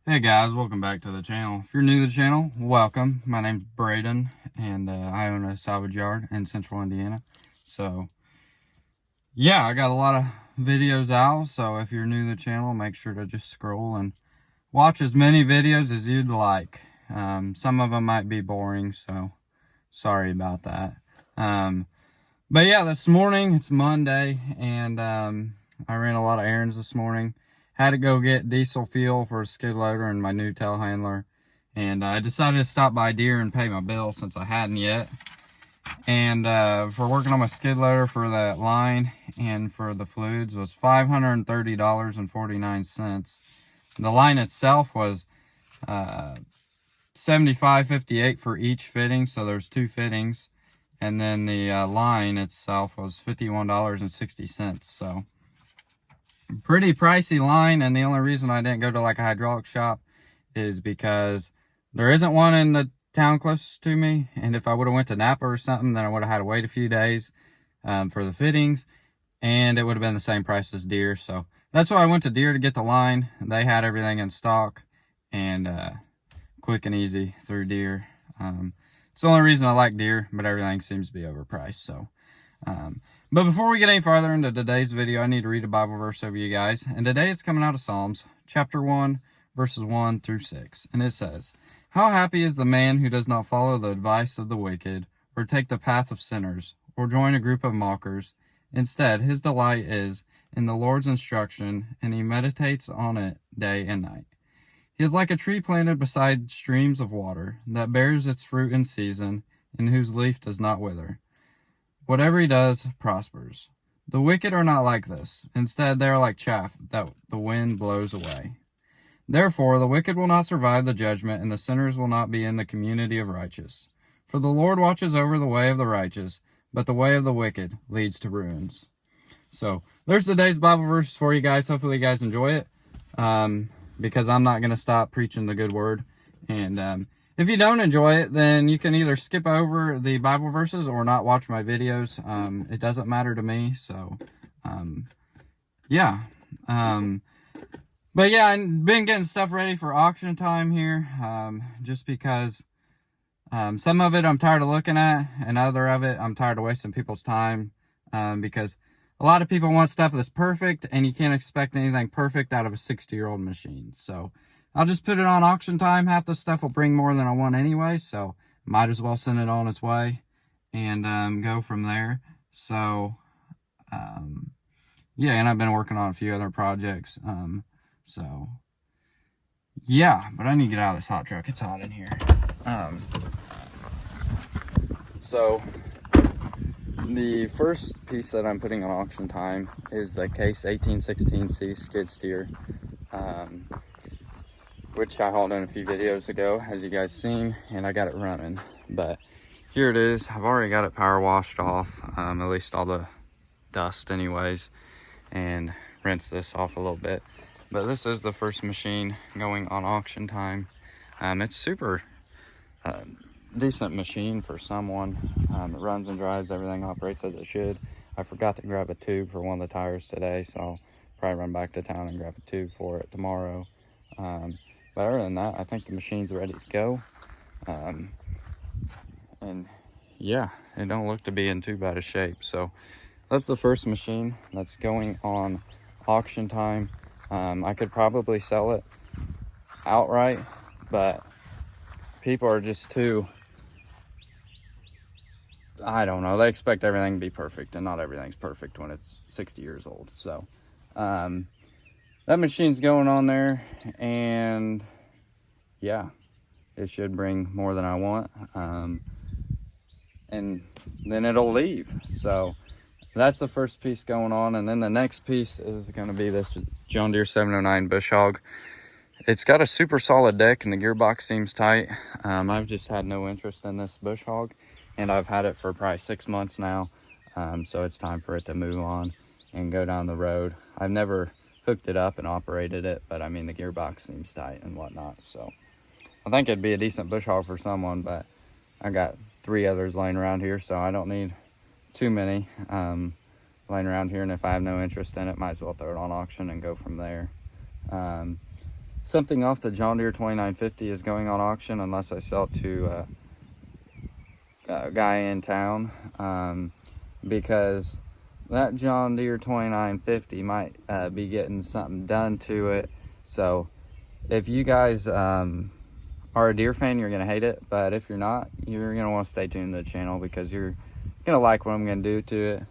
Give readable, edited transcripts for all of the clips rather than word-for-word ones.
Hey guys, welcome back to the channel. If you're new to the channel, welcome. My name's Braden, and I own a salvage yard in central Indiana. So, yeah, I got a lot of videos out, so if you're new to the channel, make sure to just scroll and watch as many videos as you'd like. Some of them might be boring, so sorry about that. But yeah, this morning, it's Monday, and I ran a lot of errands this morning. Had to go get diesel fuel for a skid loader and my new telehandler. And I decided to stop by Deere and pay my bill since I hadn't yet. And for working on my skid loader for that line and for the fluids was $530.49. The line itself was $75.58 for each fitting, so there's two fittings. And then the line itself was $51.60. So pretty pricey line, and the only reason I didn't go to like a hydraulic shop is because there isn't one in the town closest to me, and if I would have went to Napa or something, then I would have had to wait a few days for the fittings, and it would have been the same price as Deere. So that's why I went to Deere to get the line. They had everything in stock, and quick and easy through Deere. It's the only reason I like Deere, but everything seems to be overpriced. So but before we get any farther into today's video, I need to read a Bible verse over you guys. And today it's coming out of Psalms, chapter 1, verses 1 through 6. And it says, "How happy is the man who does not follow the advice of the wicked, or take the path of sinners, or join a group of mockers. Instead, his delight is in the Lord's instruction, and he meditates on it day and night. He is like a tree planted beside streams of water, that bears its fruit in season, and whose leaf does not wither. Whatever he does prospers. The wicked are not like this. Instead, they are like chaff that the wind blows away. Therefore, the wicked will not survive the judgment, and the sinners will not be in the community of righteous. For the Lord watches over the way of the righteous, but the way of the wicked leads to ruins." So, there's today's Bible verse for you guys. Hopefully you guys enjoy it, because I'm not going to stop preaching the good word. And if you don't enjoy it, then you can either skip over the Bible verses or not watch my videos. It doesn't matter to me. So, yeah. But yeah, I've been getting stuff ready for auction time here, just because some of it I'm tired of looking at, and other of it I'm tired of wasting people's time, because a lot of people want stuff that's perfect, and you can't expect anything perfect out of a 60-year-old machine. So I'll just put it on auction time. Half the stuff will bring more than I want anyway, so might as well send it on its way and go from there. So, yeah, and I've been working on a few other projects. So, yeah, but I need to get out of this hot truck. It's hot in here. So, the first piece that I'm putting on auction time is the Case 1816C skid steer, which I hauled in a few videos ago, as you guys seen, and I got it running. But here it is. I've already got it power washed off, at least all the dust anyways, and rinse this off a little bit. But this is the first machine going on auction time. It's super decent machine for someone. It runs and drives, everything operates as it should. I forgot to grab a tube for one of the tires today, so I'll probably run back to town and grab a tube for it tomorrow. But other than that, I think the machine's ready to go. And yeah, it don't look to be in too bad a shape. So that's the first machine that's going on auction time. I could probably sell it outright, but people are just too, I don't know, they expect everything to be perfect, and not everything's perfect when it's 60 years old. So that machine's going on there, and yeah, it should bring more than I want, and then it'll leave. So that's the first piece going on. And then the next piece is going to be this John Deere 709 bush hog. It's got a super solid deck, and the gearbox seems tight. I've just had no interest in this bush hog, and I've had it for probably 6 months now. So it's time for it to move on and go down the road. I've never hooked it up and operated it, but I mean, the gearbox seems tight and whatnot. So I think it'd be a decent bush hog for someone, but I got 3 others laying around here, so I don't need too many laying around here. And if I have no interest in it, might as well throw it on auction and go from there. something off the John Deere 2950 is going on auction unless I sell it to a guy in town, because that John Deere 2950 might be getting something done to it. So if you guys are a Deere fan, you're gonna hate it, but if you're not, you're gonna want to stay tuned to the channel because you're gonna like what I'm gonna do to it.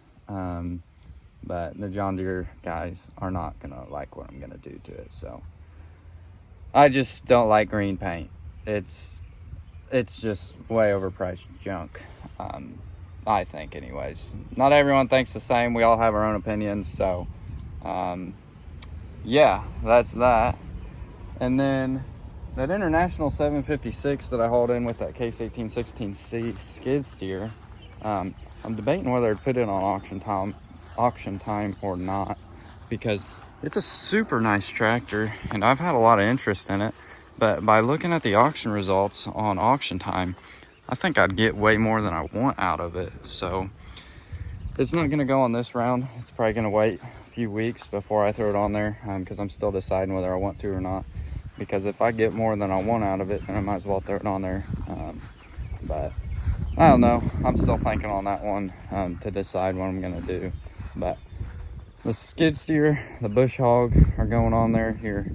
But the John Deere guys are not gonna like what I'm gonna do to it. So I just don't like green paint. It's just way overpriced junk, I think anyways. Not everyone thinks the same. We all have our own opinions. So yeah, that's that. And then that International 756 that I hauled in with that Case 1816C skid steer, I'm debating whether to put it on auction time or not, because it's a super nice tractor and I've had a lot of interest in it. But by looking at the auction results on auction time, I think I'd get way more than I want out of it. So it's not gonna go on this round. It's probably gonna wait a few weeks before I throw it on there, because I'm still deciding whether I want to or not. Because if I get more than I want out of it, then I might as well throw it on there. But I don't know. I'm still thinking on that one to decide what I'm gonna do. But the skid steer, the bush hog are going on there here.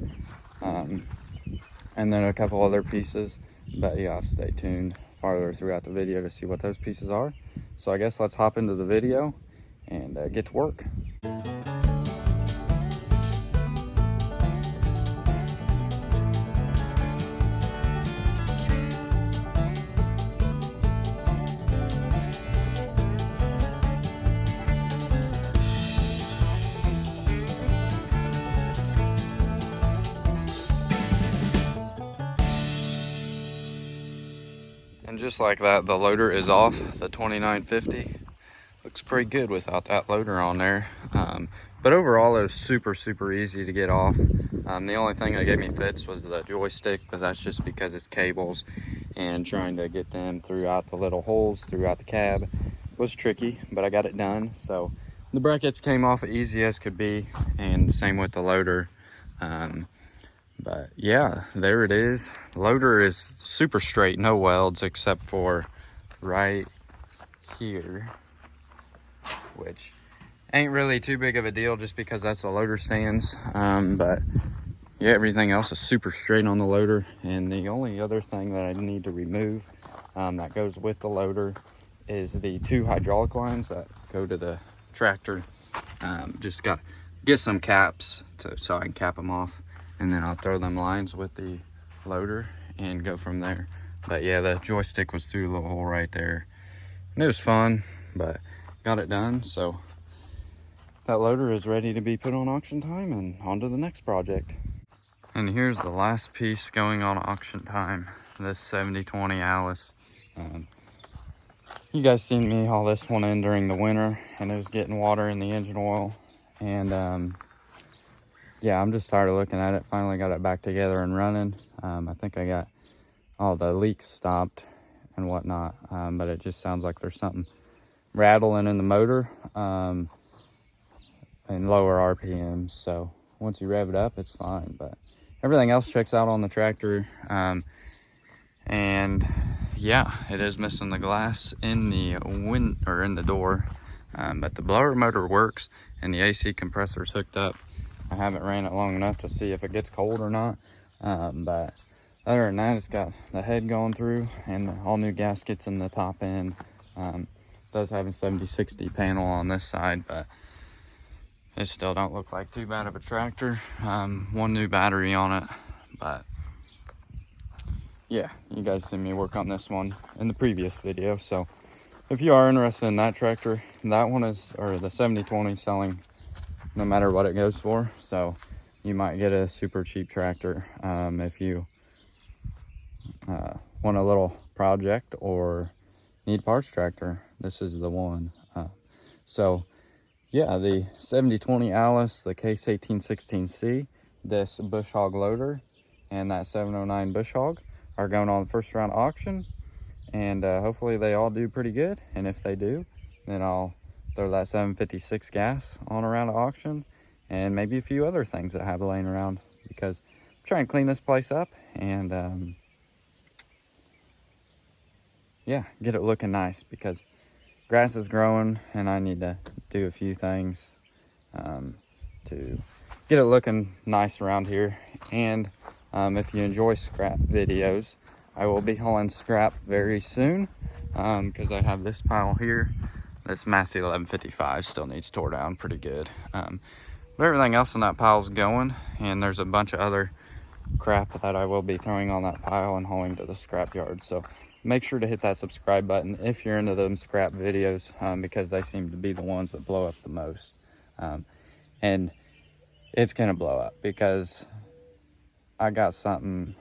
And then a couple other pieces. But yeah, I'll stay tuned farther throughout the video to see what those pieces are. So I guess let's hop into the video and get to work. And just like that, the loader is off. The 2950 looks pretty good without that loader on there. But overall, it was super easy to get off. The only thing that gave me fits was the joystick, but that's just because it's cables, and trying to get them throughout the little holes throughout the cab was tricky, but I got it done. So the brackets came off easy as could be, and same with the loader. But yeah, there it is. The loader is super straight, no welds except for right here, which ain't really too big of a deal just because that's the loader stands. But yeah, everything else is super straight on the loader. And the only other thing that I need to remove that goes with the loader is the 2 hydraulic lines that go to the tractor. Just got to get some caps so I can cap them off. And then I'll throw them lines with the loader and go from there. But yeah, the joystick was through the little hole right there. And it was fun, but got it done. So that loader is ready to be put on auction time and on to the next project. And here's the last piece going on auction time, this 7020 Alice. You guys seen me haul this one in during the winter, and it was getting water in the engine oil. And yeah, I'm just tired of looking at it. Finally got it back together and running. I think I got all the leaks stopped and whatnot, but it just sounds like there's something rattling in the motor and lower RPMs. So once you rev it up, it's fine, but everything else checks out on the tractor. And yeah, it is missing the glass in the in the door, but the blower motor works and the AC compressor's hooked up. I haven't ran it long enough to see if it gets cold or not, but other than that, it's got the head going through and all new gaskets in the top end. Does have a 7060 panel on this side, but it still don't look like too bad of a tractor. 1 new battery on it, but yeah, you guys seen me work on this one in the previous video. So if you are interested in that tractor, that one is, or the 7020 selling no matter what it goes for. So you might get a super cheap tractor if you want a little project or need parts tractor. This is the one. So yeah, the 7020 Alice, the Case 1816C, this bush hog loader, and that 709 bush hog are going on the first round auction, and hopefully they all do pretty good. And if they do, then I'll throw that 756 gas on around the auction, and maybe a few other things that I have laying around, because I'm try and clean this place up and yeah, get it looking nice, because grass is growing and I need to do a few things to get it looking nice around here. And if you enjoy scrap videos, I will be hauling scrap very soon, because I have this pile here. This Massey 1155 still needs tore down pretty good. But everything else in that pile is going, and there's a bunch of other crap that I will be throwing on that pile and hauling to the scrap yard. So make sure to hit that subscribe button if you're into them scrap videos, because they seem to be the ones that blow up the most. And it's gonna blow up because I got something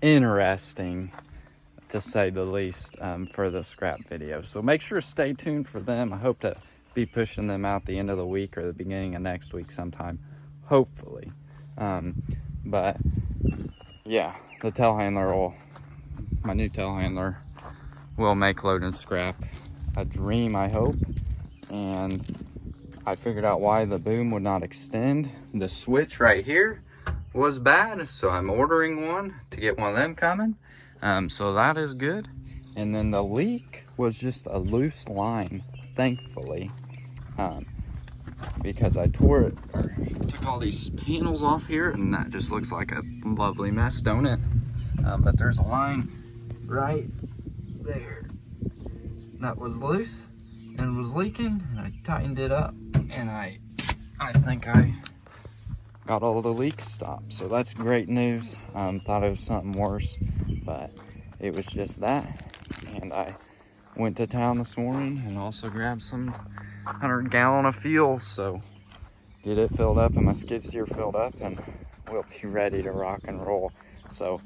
interesting, to say the least, for the scrap video. So make sure to stay tuned for them. I hope to be pushing them out the end of the week or the beginning of next week sometime, hopefully. But yeah, the telehandler my new telehandler will make loading scrap a dream, I hope. And I figured out why the boom would not extend. The switch right here was bad, so I'm ordering one to get one of them coming. So that is good. And then the leak was just a loose line, thankfully, because I took all these panels off here, and that just looks like a lovely mess, don't it? But there's a line right there that was loose and was leaking, and I tightened it up, and I think I got all the leaks stopped. So that's great news. Thought it was something worse, but it was just that. And I went to town this morning and also grabbed some 100-gallon of fuel, so get it filled up and my skid steer filled up, and we'll be ready to rock and roll. So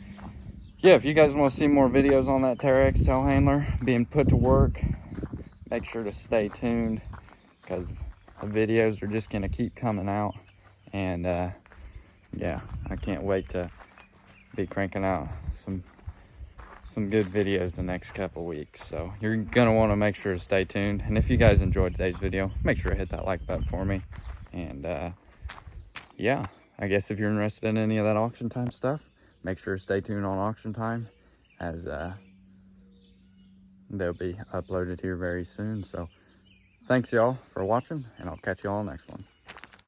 yeah, if you guys want to see more videos on that Terex telehandler being put to work, make sure to stay tuned, because the videos are just going to keep coming out. And yeah, I can't wait to be cranking out some good videos the next couple weeks. So you're going to want to make sure to stay tuned. And if you guys enjoyed today's video, make sure to hit that like button for me. And yeah, I guess if you're interested in any of that auction time stuff, make sure to stay tuned on auction time, as they'll be uploaded here very soon. So thanks y'all for watching, and I'll catch y'all next one.